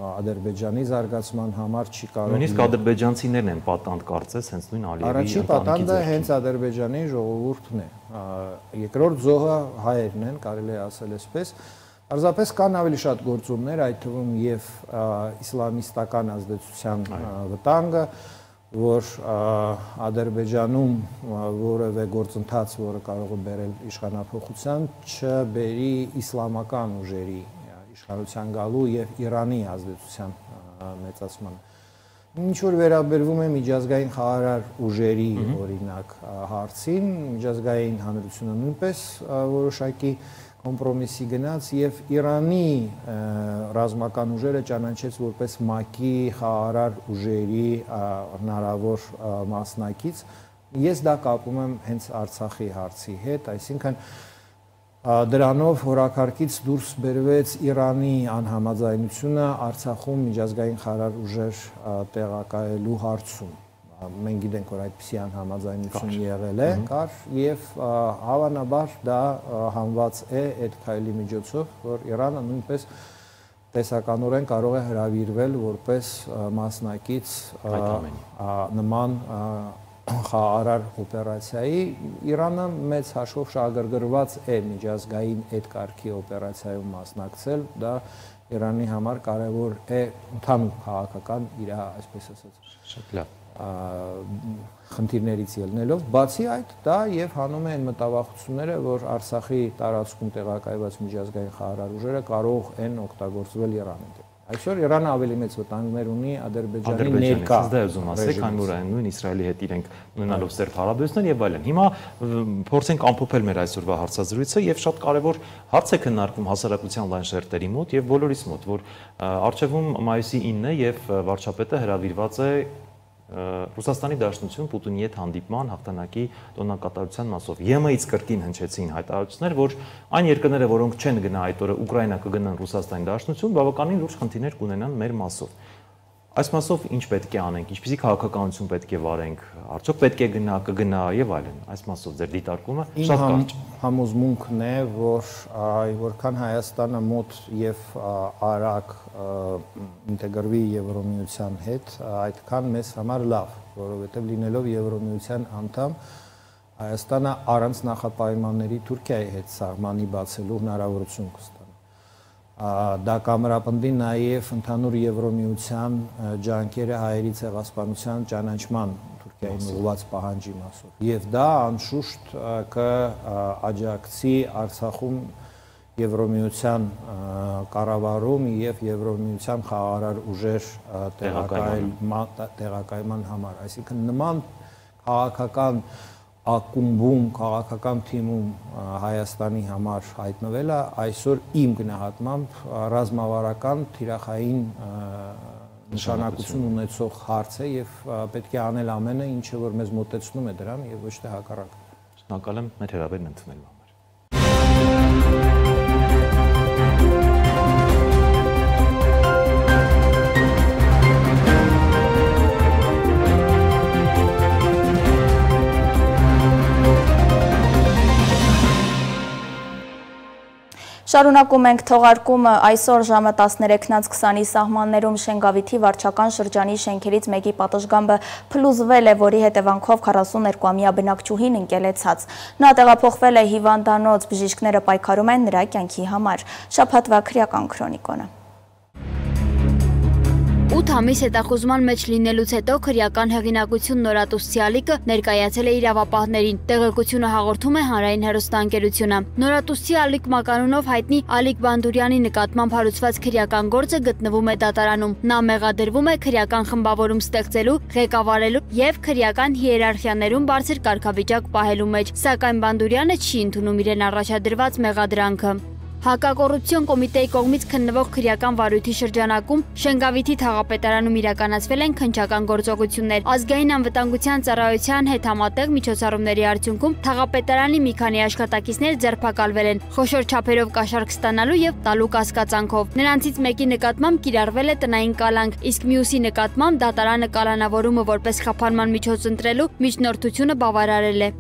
Ադրբեջանի զարգացման համար չի կարող նույնիսկ ադրբեջանցիներն են պատանդ կարծես հենց նույն Ալիևի Առաջի պատանդը հենց Ադրբեջանի ժողովուրդն է երկրորդ զոհը հայերն են կարելի է ասել այսպես Պարզապես կան ավելի շատ գործոններ այդ թվում եւ իսլամիստական ազդեցության վտանգը որ Ադրբեջանում որևէ գործընթաց, որը կարող է բերել իշխանափոխության, չբերի իսլամական ուժերի իշխանության գալու եւ Իրանի ազդեցության մեծացման։ Ինչ որ վերաբերվում է միջազգային խաղաղարար ուժերի օրինակ հարցին, միջազգային հանրությունը նույնպես որոշակի կոմպրոմիսի գնաց եւ Իրանի ռազմական ուժերը ճանաչեց որպես ՄԱԿ-ի խաղաղարար ուժերի հնարավոր մասնակից ես դա կապում եմ հենց Արցախի հարցի հետ այսինքն դրանով հորակարգից դուրս բերվեց Իրանի անհամաձայնությունը Արցախում միջազգային խաղաղարար ուժեր տեղակայելու հարցում մենք գիտենք որ այդպիսի անհամաձայնություն եղել է կար եւ հավանաբար դա հանված է այդ քայլի միջոցով որ Իրանը նույնպես տեսականորեն կարող է հրավիրվել որպես մասնակից նման խաղաղարար օպերացիայի Իրանը մեծ հաշվով շահագրգռված է միջազգային այդ կարգի օպերացիայում մասնակցել դա Իրանի համար կարևոր է ընդհանուր քաղաքական իր, այսպես ասած, շատ լավ խնդիրներից ելնելով, բացի այդ դա եւ հանում է այն մտավախությունները, որ Արցախի տարածքում տեղակայված միջազգային խաղաղ ուժերը կարող են օգտագործվել Իրանի դեմ։ Այսօր Իրանը ավելի մեծ վտանգներ ունի Ադրբեջանի ներկա։ Դա ուզում ասել, քանի որ այն նույն Իսրայելի հետ իրենք ունենալով սերտ հարաբերություններ եւ այլն։ Հիմա փորձենք ամփոփել մեր այսօրվա հարցազրույցը եւ շատ կարեւոր հարց է քննարկվում հասարակության լայն շերտերի մոտ եւ բոլորիս մոտ, որ արժևում մայիսի 9-ը եւ վարչապետը հրավիրված է Ռուսաստանի Դաշնություն Պուտինի հետ հանդիպման հաղթանակի տոնակատարության մասով։ ԵՄ-ից կրկին հնչեցին հայտարարություններ, որ այն երկրները, որոնք չեն գնա այդ օրը Ուկրաինա կգնան Ռուսաստանի Դաշնություն, բավականին լուրջ խնդիրներ կունենան մեր մասով։ Այս մասով ինչ պետք է անենք, ինչպիսի քաղաքականություն պետք է վարենք, արդյոք պետք է գնա, կգնա եւ այլն։ Այս մասով ձեր դիտարկումը շատ կարճ։ Համոզմունքն է, որ որքան Հայաստանը մոտ եւ արագ ինտեգրվի Եվրոմիության հետ, այդքան մեզ համար լավ, որովհետեւ լինելով Եվրոմիության անդամ Հայաստանը առանց նախապայմանների Թուրքիայի հետ սահմանի բացելու հնարավորություն կստանա։ Դա կամրապնդի նաև ընդհանուր Եվրոմիության ջանքերը հայերի ցեղասպանության ճանաչման Թուրքիային ուղղված պահանջի մասով։ Եվ դա անշուշտ կաջակցի Արցախում Եվրոմիության կառավարում եւ Եվրոմիության խաղաղ ուժեր տեղակայման համար։ Այսինքն նման քաղաքական ակումբում, քաղաքական թիմում Հայաստանի համար հայտնվելը այսօր իմ գնահատմամբ ռազմավարական թիրախային նշանակություն ունեցող հարց է եւ պետք է անել ամենը, ինչը որ մեզ մոտեցնում է դրան եւ ոչ թե հակառակը։ Շնորհակալ եմ մեր հրավերն ընդունելու համար։ Շարունակում ենք թողարկումը այսօր ժամը 13:20-ի սահմաններում Շենգավիթի վարչական շրջանի շենքերից մեկի պատշգամբը փլուզվել է, որի հետևանքով 42-ամյա բնակչուհին ընկելեցած։ Նա տեղափոխվել է հիվանդանոց, բժիշկները պայքարում են նրա կյանքի համար։ Շաբաթվա քրեական քրոնիկոնը։ 8 ամիս հետախուզման մեջ լինելուց հետո քրեական հեղինակություն Նորատուս Ցիալիկը ներկայացել է իրավապահներին։ Տեղեկությունը հաղորդում է Հանրային հեռուստաընկերությունը։ Նորատուս Ցիալիկ մականունով հայտնի Ալիկ Բանդուրյանի նկատմամբ հարուցված քրեական գործը գտնվում է դատարանում։ Նա մեղադրվում է քրեական խմբավորում ստեղծելու, ղեկավարելու եւ քրեական հիերարխիաներում բարձր կարգավիճակ պահելու մեջ, սակայն Բանդուրյանը չի ընդունում իրեն առաջադրված մեղադրանքը։ Հակակոռուպցիոն կոմիտեի կողմից քննվող քրեական վարույթի շրջանակում Շենգավիթի թաղապետարանում իրականացվել են քննչական գործողություններ։ Ազգային անվտանգության ծառայության հետ համատեղ միջոցառումների արդյունքում թաղապետարանի մի քանի աշխատակիցներ ձերբակալվել են խոշոր չափերով կաշառք ստանալու եւ տալու կասկածանքով։ Նրանցից մեկի նկատմամբ կիրառվել է տնային կալանք, իսկ մյուսի նկատմամբ դատարանը կալանավորումը որպես խափանման միջոց ընտրելու միջնորդությունը բավարարել է։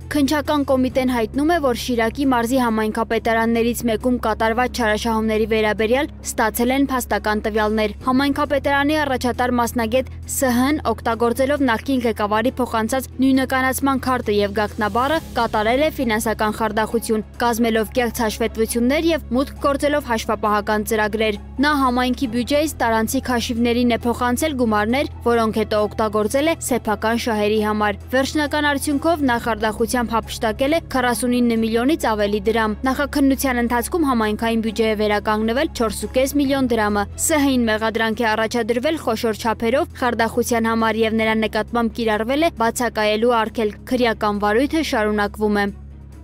Քննչական կոմիտեն հայտնում է, որ Շիրակի մարզի համայնքապետարաններից մեկում կատարված չարաշահումների վերաբերյալ ստացել են փաստական տվյալներ։ Համայնքապետարանի առաջատար մասնագետ ՍՀ-ն օգտագործելով նախկին ղեկավարի փոխանցած նույնականացման քարտը եւ գաղտնաբառը կատարել է ֆինանսական խարդախություն, կազմելով կեղծ հաշվետվություններ եւ մուտք գործելով հաշվապահական ծրագրեր։ Նա համայնքի բյուջեից տարանցիկ հաշիվներին է փոխանցել գումարներ, որոնք հետո օգտագործել է սեփական շահերի համար։ Վերջնական արդյունքով նա խարդախությամբ հափշտակել է 49 միլիոնից ավելի դրամ։ Նախաքննության ընթացքում համայնքային բյուջե է վերականգնվել 4.5 միլիոն դրամը։ ՍՀ-ին մեղադրանք է առաջադրվել խոշոր չափերով խարդախության համար եւ նրա նկատմամբ կիրառվել է բացակայելու արգելք։ Քրեական վարույթը շարունակվում է։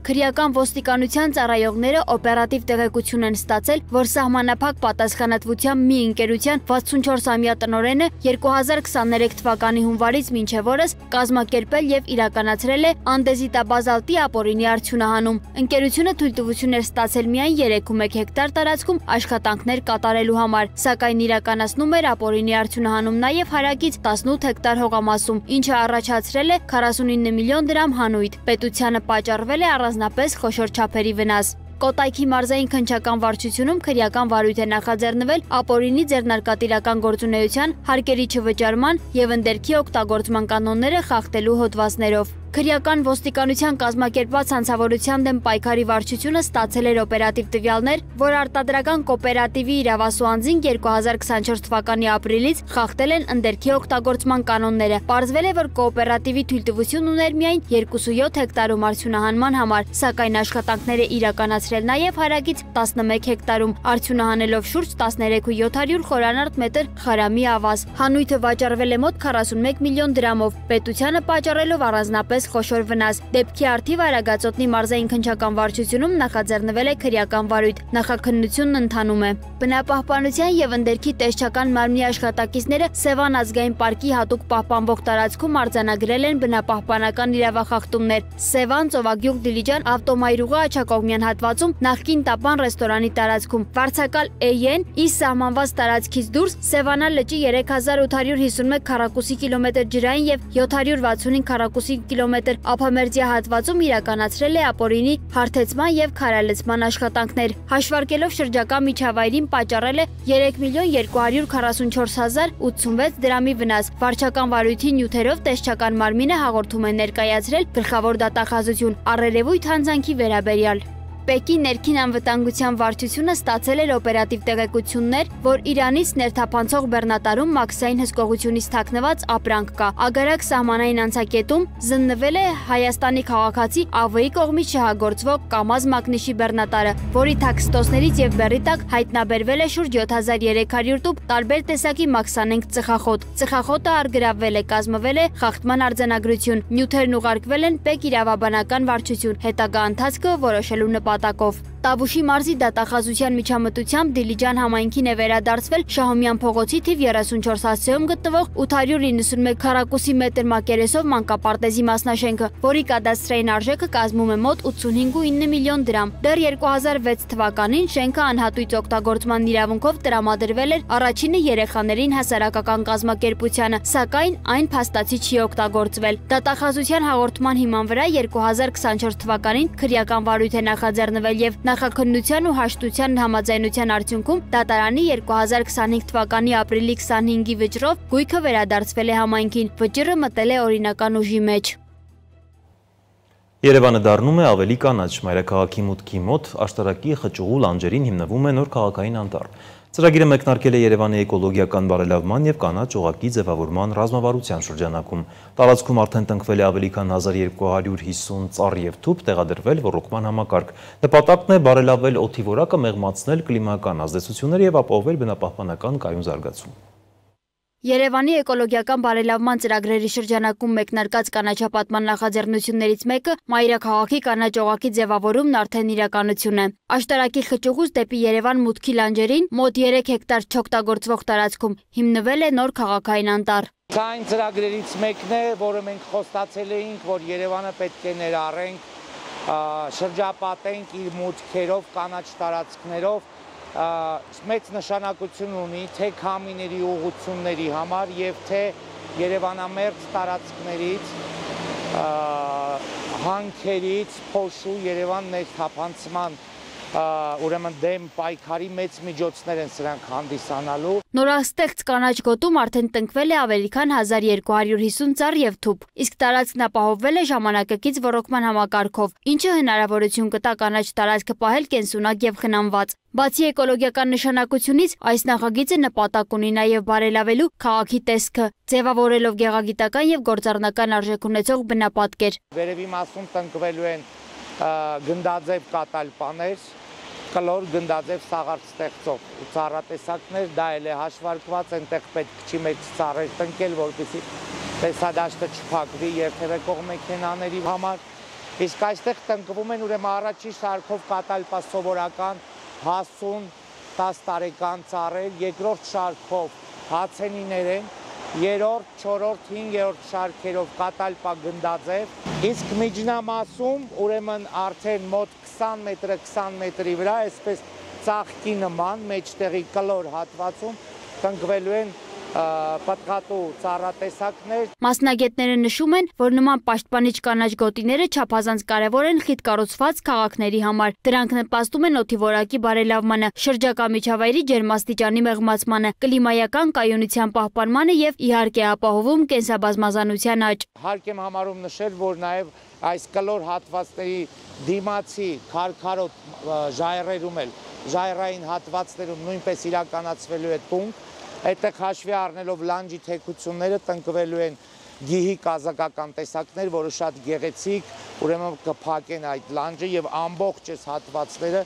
Քրեական ոստիկանության ծառայողները օպերատիվ տեղեկություն են ստացել, որ սահմանափակ պատասխանատվությամբ մի ընկերության 64-ամյա տնօրենը 2023 թվականի հունվարից մինչև օրս կազմակերպել եւ իրականացրել է անդեզիտաբազալտի ապօրինի արդյունահանում։ Ընկերությունը թույլտվություն էր ստացել միայն 3.1 հեկտար տարածքում աշխատանքներ կատարելու համար, սակայն իրականացնում էր ապօրինի արդյունահանում նաեւ հարակից 18 հեկտար հողամասում, ինչը առաջացրել է 49 միլիոն դրամ հանույթ։ Պետությանը պատճառվել է առանձնապես խոշոր չափերի վնաս։ Կոտայքի մարզային քննչական վարչությունում քրեական վարույթ է նախաձեռնվել ապօրինի ձեռնարկատիրական գործունեության, հարկերի չվճարման եւ ընդերքի օգտագործման կանոնները խախտելու հոդվածներով։ Քրեական ոստիկանության կազմակերպված հանցավորության դեմ պայքարի վարչությունը ստացել էր օպերատիվ տվյալներ, որ արտադրական կոոպերատիվի իրավասու անձին 2024 թվականի ապրիլից խախտել են ընդերքի օգտագործման կանոնները։ Պարզվել է, որ կոոպերատիվի թույլտվություն ուներ միայն 2.7 հեկտարում արդյունահանման համար, սակայն աշխատանքները իրականացրել նաև հարակից 11 հեկտարում, արդյունահանելով շուրջ 13.700 խորանարդ մետր խարամի ավազ։ Հանույթը վաճառվել է մոտ 41 միլիոն դրամով, պետությանը պատճառելով առանձնապես խոշոր վնաս։ Դեպքի առթիվ Արագածոտնի մարզային քննչական վարչությունում նախաձեռնվել է քրեական վարույթ։ Նախաքննությունն ընթանում է։ Բնապահպանության եւ ընդերքի տեսչական մարմնի աշխատակիցները Սևան ազգային պարկի հատուկ պահպանվող տարածքում արձանագրել են բնապահպանական իրավախախտումներ։ Սևան Ծովագյուղ Դիլիջան ավտոմայրուղի աչակողմյան հատվածում նախկին տապան ռեստորանի տարածքում վարձակալ EN ի սահմանված տարածքից դուրս Սևանա լճի 3851 քառակուսի կիլոմետր ջրային եւ 765 քառակուսի կիլոմետր ափամերձյա հատվածում իրականացրել է ապօրինի հարթեցման եւ քարալեցման աշխատանքներ։ Հաշվարկելով շրջակա միջավայրին պատճառել է 3.244.086 դրամի վնաս։ Վարչական վարույթի նյութերով տեսչական մարմինը հաղորդում է ներկայացրել գլխավոր դատախազություն առերևույթ հանձանքի վերաբերյալ։ Պեկի ներքին անվտանգության վարչությունը ստացել էր օպերատիվ տեղեկություններ, որ Իրանից ներթափանցող բեռնատարում մաքսային հսկողությունից թաքնված ապրանք կա։ Ագարակ սահմանային անցակետում զննվել է Հայաստանի քաղաքացի ԱՎ-ի կողմից շահագործվող Կամազ մակնիշի բեռնատարը, որի թաքստոցներից եւ բեռի տակ հայտնաբերվել է շուրջ 7300 տուփ տարբեր տեսակի մաքսանենգ ծխախոտ։ Ծխախոտը առգրավվել է, կազմվել է խախտման արձանագրություն։ Նյութերն ուղարկվել են Պեկ իրավաբանական վարչություն, հետագա ընթացքը որոշելու նպատակով։ Տավուշի մարզի դատախազության միջամտությամբ Դիլիջան համայնքին է վերադարձվել Շահումյան փողոցի թիվ 34 հասցեում գտնվող 891 քառակուսի մետր մակերեսով մանկապարտեզի մասնաշենքը, որի կադաստրային արժեքը կազմում է մոտ 85.9 միլիոն դրամ։ Դեռ 2006 թվականին շենքը անհատույց օգտագործման իրավունքով տրամադրվել էր առաջինը երեխաներին հասարակական կազմակերպությանը, սակայն այն փաստացի չի օգտագործվել։ Դատախազության հաղորդման հիման վրա 2024 թվականին քրեական վարույթ է նախաձեռնվել եւ նախաքննության ու հաշտության համաձայնության արդյունքում դատարանի 2025 թվականի ապրիլի 25-ի վճռով գույքը վերադարձվել է համայնքին, վճիռը մտել է օրինական ուժի մեջ։ Երևանը դառնում է ավելի կանաչ, մայրաքաղաքի մուտքի մոտ աշտարակի խճուղու լանջերին հիմնվում է նոր քաղաքային անտառ։ Ծրագիրը մեկնարկել է Երևանի էկոլոգիական բարելավման եւ կանաչ օղակի ձևավորման ռազմավարության շրջանակում։ Տարածքում արդեն տնկվել է ավելի քան 1250 ծառ եւ թուփ, տեղադրվել ոռոգման համակարգ։ Նպատակն է բարելավել օդի որակը, մեղմացնել կլիմայական ազդեցությունները եւ ապահովել բնապահպանական կայուն զարգացում։ Երևանի էկոլոգիական բարելավման ծրագրերի շրջանակում մեկնարկած կանաչապատման նախաձեռնություններից մեկը մայրաքաղաքի կանաչ օղակի ձևավորումն արդեն իրականություն է։ Աշտարակի խճուղուց դեպի Երևան մուտքի լանջերին մոտ 3 հեկտար չօգտագործվող տարածքում հիմնվել է նոր քաղաքային անտառ։ Սա այն ծրագրերից մեկն է, որը մենք խոստացել էինք, որ Երևանը պետք է ներառենք, շրջապատենք իր մուտքերով, կանաչ տարածքներով, մեծ նշանակություն ունի թե քամիների ուղղությունների համար եւ թե Երևանամերձ տարածքներից, հանքերից, փոշու Երևան ներթափանցման ուրեմն դեմ պայքարի մեծ միջոցներ են սրանք հանդիսանալու։ Նորաստեղծ կանաչ գոտում արդեն տնկվել է ավելի քան 1250 ծառ եւ թուփ, իսկ տարածքն ապահովվել է ժամանակակից ոռոգման համակարգով, ինչը հնարավորություն կտա կանաչ տարածքը պահել կենսունակ եւ խնամված։ Բացի էկոլոգիական նշանակությունից, այս նախագիծը նպատակ ունի նաև բարելավելու քաղաքի տեսքը, ձևավորելով գեղագիտական եւ գործառնական արժեք ունեցող բնապատկեր։ Վերևի մասում տնկվելու են գնդաձև կատալպաներ, կլոր գնդաձև սաղարթ ստեղծող ծառատեսակներ, դա էլ է հաշվարկված, այնտեղ պետք չի մեծ ծառեր տնկել, որպեսզի տեսադաշտը չփակվի երթևեկող մեքենաների համար։ Իսկ այստեղ տնկվում են ուրեմն առաջի շարքով կատալպասովորական հասուն 10 տարեկան ծառեր, երկրորդ շարքով հացենիներ են, երրորդ, չորրորդ, հինգերորդ շարքերով կատալպա գնդաձև, իսկ միջնամասում ուրեմն արդեն մոտ 20 մետրը 20 մետրի վրա, այսպես ծաղկի նման մեջտեղի կլոր հատվածում տնկվելու են պատղատու ծառատեսակներ։ Մասնագետները նշում են, որ նման պաշտպանիչ կանաչ գոտիները չափազանց կարևոր են խիտ կառուցված քաղաքների համար։ Դրանք նպաստում են օդի որակի բարելավմանը, շրջակա միջավայրի ջերմաստիճանի մեղմացմանը, կլիմայական կայունության պահպանմանը եւ իհարկե ապահովում կենսաբազմազանության աճ։ Հարկ եմ համարում նշել, որ նաեւ այս կլոր հատվածների դիմացի քարքարոտ ժայռերում էլ ժայռային հատվածներում նույնպես իրականացվելու է տունք, այդտեղ հաշվի առնելով լանջի թեքությունները տնկվելու են գիհի կազակական տեսակներ, որը շատ գեղեցիկ, ուրեմն կփակեն այդ լանջը եւ ամբողջ այս հատվածները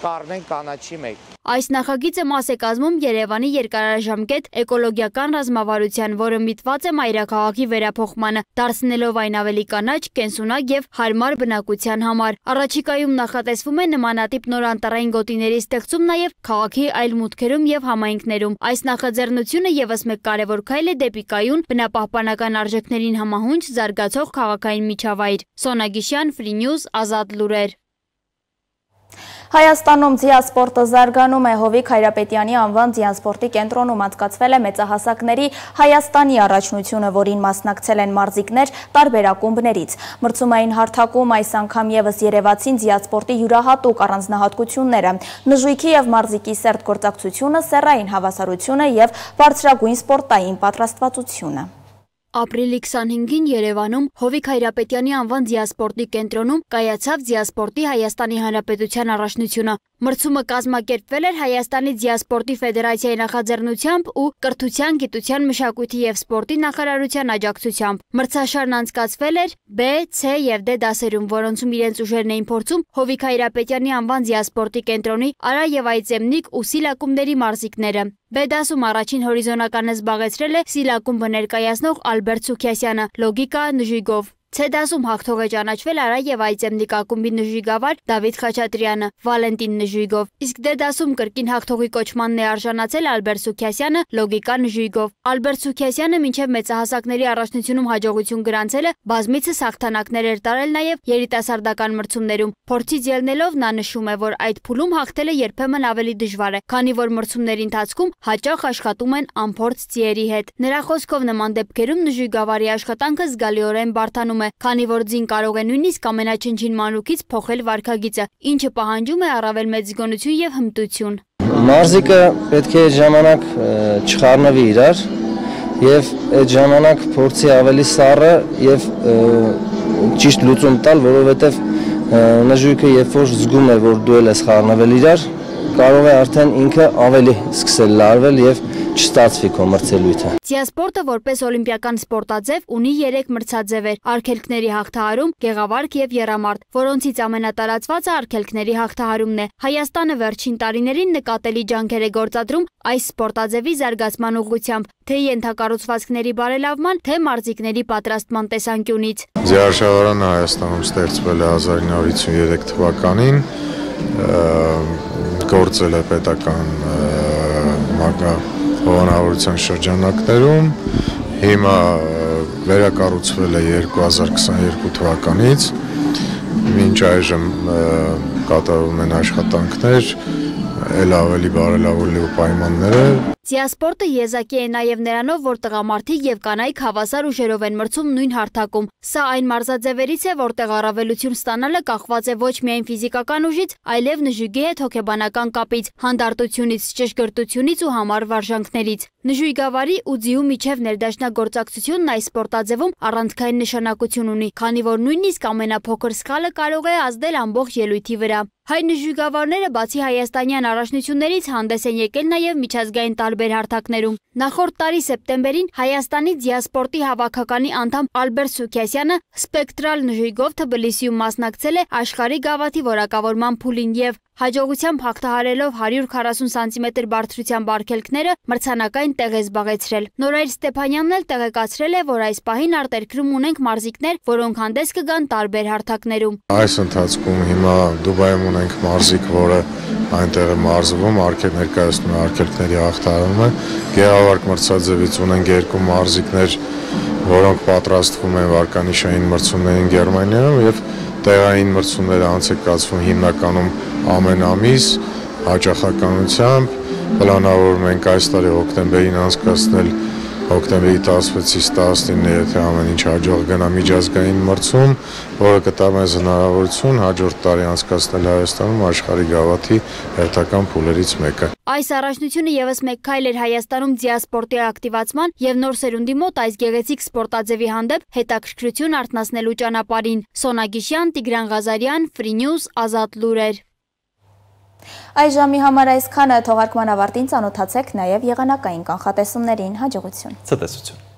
կառնեն կանաչի մեջ։ Այս նախագիծը մաս է կազմում Երևանի երկարաժամկետ էկոլոգիական ռազմավարության, որը միտված է մայրաքաղաքի վերափոխմանը, դարձնելով այն ավելի կանաչ, կենսունակ եւ հարմար բնակության համար։ Առաջիկայում նախատեսվում է նմանատիպ նոր անտառային գոտիների ստեղծում նաեւ քաղաքի այլ մուտքերում եւ համայնքներում։ Այս նախաձեռնությունը եւս մեկ կարևոր քայլ է դեպի կայուն բնապահպանական արժեքներին համահունչ զարգացող քաղաքային միջավայր։ Սոնա Գիշյան, Free News, Ազատ լուրեր։ Հայաստանում ձիասպորտը զարգանում է։ Հովիկ Հայրապետյանի անվան ձիասպորտի կենտրոնում անցկացվել է մեծահասակների Հայաստանի առաջնությունը, որին մասնակցել են մարզիկներ տարբեր ակումբներից։ Մրցումային հարթակում այս անգամ եւս երևացին ձիասպորտի յուրահատուկ առանձնահատկությունները՝ նժույգի եւ մարզիկի սերտ գործակցությունը, սեռային հավասարությունը եւ բարձրագույն սպորտային պատրաստվածությունը։ Ապրիլի 25-ին Երևանում Հովիկ Հայրապետյանի անվան ձիասպորտի կենտրոնում կայացավ ձիասպորտի Հայաստանի Հանրապետության առաջնությունը։ Մրցումը կազմակերպվել էր Հայաստանի ձիասպորտի ֆեդերացիայի նախաձեռնությամբ ու Կրթության, գիտության, մշակույթի եւ սպորտի նախարարության աջակցությամբ։ Մրցաշարն անցկացվել էր B, C եւ D դասերում, որոնցում իրենց ուժերն էին փորձում Հովիկ Հայրապետյանի անվան ձիասպորտի կենտրոնի Արա եւ Այծեմնիկ ու Սիլ ակումբների մարզիկները։ B դասում առաջին հորիզոնականը զբաղեցրել է Սիլ ակումբը ներկայացնող Ալբերտ Սուքյասյանը լոգիկա նժույգով։ C դասում հաղթող է ճանաչվել Արա եւ Այծեմնիկ ակումբի նժույգավար Դավիթ Խաչատրյանը Վալենտին նժույգով, իսկ D դասում կրկին հաղթողի կոչմանն է արժանացել Ալբերտ Սուքյասյանը լոգիկա նժույգով։ Ալբերտ Սուքյասյանը մինչև մեծահասակների առաջնությունում հաջողություն գրանցել է, բազմիցս հաղթանակներ էր տարել նաեւ երիտասարդական մրցումներում։ Փորձից ելնելով նա նշում է, որ այդ փուլում հաղթելը երբեմն ավելի դժվար է, քանի որ մրցումների ընթացքում հաճախ աշխատում են անփորձ ձիերի հետ։ Նրա խոսքով նման դեպքերում նժույգավարի աշխատանքը զգալիորեն բարդանում է, քանի որ ձին կարող է նույնիսկ ամենաչնչին մանրուքից փոխել վարքագիծը, ինչը պահանջում է առավել մեծ զգոնություն եւ հմտություն։ Մարզիկը պետք է ժամանակ չխառնվի իրար եւ այդ ժամանակ փորձի ավելի սառը եւ ճիշտ լուծում տալ, որովհետեւ նժույգը երբ որ զգում է, որ դու ես խառնվել իրար, կարող է արդեն ինքը ավելի սկսել լարվել եւ չստացվի քո մրցելույթը։ Ձիասպորտը որպես օլիմպիական սպորտաձև ունի 3 մրցաձևեր՝ արգելքների հաղթահարում, գեղավարք եւ եռամարտ, որոնցից ամենատարածվածը արգելքների հաղթահարումն է։ Հայաստանը վերջին տարիներին նկատելի ջանքեր է գործադրում այս սպորտաձևի զարգացման ուղղությամբ, թե ենթակառուցվածքների բարելավման, թե մարզիկների պատրաստման տեսանկյունից։ Ձիարշավարանը Հայաստանում ստեղծվել է 1953 թվականին, գործել է պետական հովանավորության շրջանակներում, հիմա վերակառուցվել է 2022 թվականից, մինչ այժմ կատարվում են աշխատանքներ, էլ ավելի բարելավելու պայմանները։ Ձիասպորտը եզակի է նաև նրանով, որ տղամարդիկ եւ կանայք հավասար ուժերով են մրցում նույն հարթակում։ Սա այն մարզաձևերից է, որտեղ առավելություն ստանալը կախված է ոչ միայն ֆիզիկական ուժից, այլև նժույգի հետ հոգեբանական կապից, հանդարտությունից, ճշգրտությունից ու համառ վարժանքներից։ Նժույգավարի ու ձիու միջև ներդաշնակգործակցությունն այս սպորտաձևում առանցքային նշանակություն ունի, քանի որ նույնիսկ ամենափոքր սխալը կարող է ազդել ամբողջ ելույթի վրա։ Հայ նժույգավարները բացի հայաստանյան առաջնություններից հանդես են եկել նաև միջազգային տարբեր հարթակներում։ Նախորդ տարի սեպտեմբերին Հայաստանի ձիասպորտի հավաքականի անդամ Ալբերտ Սուքյասյանը սպեկտրալ նժույգով Թբիլիսիում մասնակցել է աշխարհի գավաթի որակավորման փուլին եւ հաջողությամբ հաղթահարելով 140 սանտիմետր բարձրությամբ արգելքները մրցանակային տեղ է զբաղեցրել։ Նորայր Ստեփանյանն էլ տեղեկացրել է, որ այս պահին արտերկրում ունենք մարզիկներ, որոնք հանդես կգան տարբեր հարթակներում։ Այս ընթացքում հիմա Դուբայում ունենք մարզիկ, որը այնտեղ է մարզվում, ներկայացնում է արգելքների հաղթահարումը։ Գեղավարք մրցաձևից ունենք 2 մարզիկներ, որոնք պատրաստվում են վարկանիշային մրցումներին Գերմանիայում եւ տեղային մրցումները անց է կացվում հիմնականում ամեն ամիս հաճախականությամբ պլանավորում ենք այս տարի հոկտեմբերին անցկացնել հոկտեմբերի 16-ից 19, եթե ամեն ինչ հաջող գնա միջազգային մրցում, որը կտա մեզ հնարավորություն հաջորդ տարի անցկացնել Հայաստանում աշխարհի գավաթի հերթական փուլերից մեկը։ Այս առաջնությունը եւս մեկ քայլ էր Հայաստանում դիասպորտի ակտիվացման եւ նոր սերունդի մոտ այս գեղեցիկ սպորտաձևի հանդեպ հետաքրքրություն արթնացնելու ճանապարհին։ Սոնա Գիշյան, Տիգրան Ղազարյան, Free News, Ազատ լուրեր։ Այս ժամի համար այսքանը, թողարկման ավարտին ծանոթացեք նաև եղանակային կանխատեսումներին, հաջողություն։ Ցտեսություն։